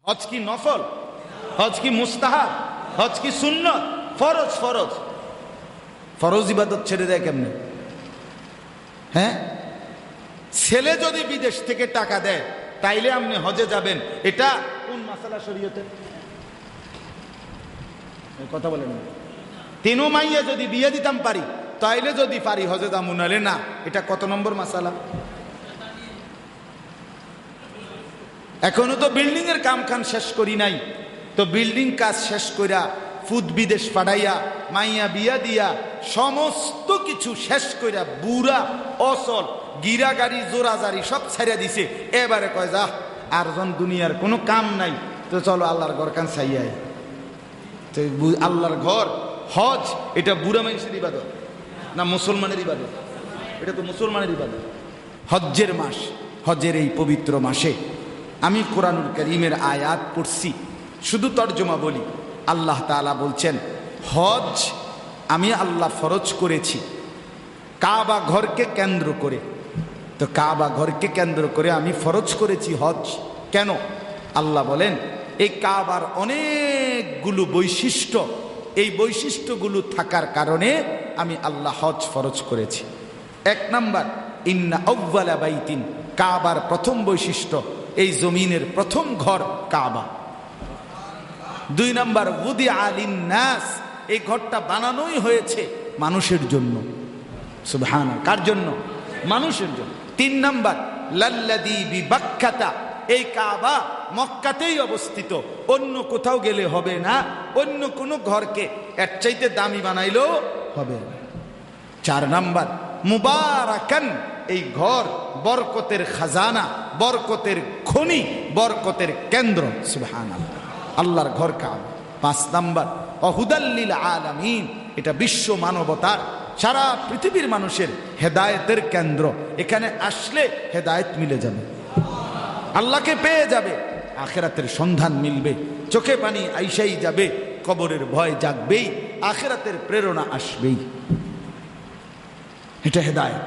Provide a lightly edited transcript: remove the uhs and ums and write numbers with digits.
হজ কি নফল? হজ কি মুস্তাহাব? হজ কি সুন্নত? ফরজ। ফরজ ফরজ ইবাদত ছেড়ে দেয় কেমনে? হ্যাঁ, ছেলে যদি বিদেশ থেকে টাকা দেয় তাইলে আপনি হজে যাবেন, এটা কোন মাসালা শরীয়তে? কথা বলেন না। তিনও মাইয়া যদি বিয়ে দিতাম পারি তাইলে যদি পারি হজে যাবো, নালে না। এটা কত নম্বর মাসালা? এখনো তো বিল্ডিং এর কাম খান শেষ করি নাই, তো বিল্ডিং কাজ শেষ কইরা ফুদ বিদেশ পাঠাইয়া মাইয়া বিয়া দিয়া সমস্ত কিছু শেষ কইরা বুড়া অসল গিরা গাড়ি জোরাজারি সব ছাইরা দিছে। এবারে কয় যা আর জন দুনিয়ার কোনো কাম নাই, তো চলো আল্লাহর ঘর কান ছাইয়াই। তো আল্লাহর ঘর হজ এটা বুড়া মানুষের ইবাদত না মুসলমানের ইবাদত? এটা তো মুসলমানের ইবাদত। হজ্জের মাস, হজের এই পবিত্র মাসে আমি কোরআনুল কারীমের আয়াত পড়ছি, শুধু তর্জমা বলি। আল্লাহ তাআলা বলছেন হজ আমি আল্লাহ ফরজ করেছি কাবা ঘরকে কেন্দ্র করে। তো কাবা ঘরকে কেন্দ্র করে আমি ফরজ করেছি হজ। কেন? আল্লাহ বলেন এই কাবার অনেকগুলো বৈশিষ্ট্য, এই বৈশিষ্ট্যগুলো থাকার কারণে আমি আল্লাহ হজ ফরজ করেছি। এক নাম্বার, ইন্না আউওয়ালা বাইতিন, কাবার প্রথম বৈশিষ্ট্য এই জমিনের প্রথম ঘর কাবা। দুই নাম্বার, উদিআ লিন্নাস, এই ঘরটা বানানোই হয়েছে মানুষের জন্য। সুবহানাল্লাহ, কার জন্য? মানুষের জন্য। তিন নাম্বার, লাল্লাযী বিবাক্কাতা, এই কাবা মক্কাতেই অবস্থিত, অন্য কোথাও গেলে হবে না, অন্য কোনো ঘরকে এর চাইতে দামি বানাইলেও হবে না। চার নাম্বার, মুবারাকান, এই ঘর বরকতের খাজানা, বরকতের খনি, বরকতের কেন্দ্র। সুবহানাল্লাহ, আল্লাহর ঘর কাবা। পাঁচ নাম্বার, ওয়াহুদাল লিল আলামিন, এটা বিশ্ব মানবতার সারা পৃথিবীর মানুষের হেদায়েতের কেন্দ্র। এখানে আসলে হেদায়েত মিলে যাবে, আল্লাহকে পেয়ে যাবে, আখিরাতের সন্ধান মিলবে, চোখে পানি আইসাই যাবে, কবরের ভয় জাগবেই, আখিরাতের প্রেরণা আসবেই। এটা হেদায়েত।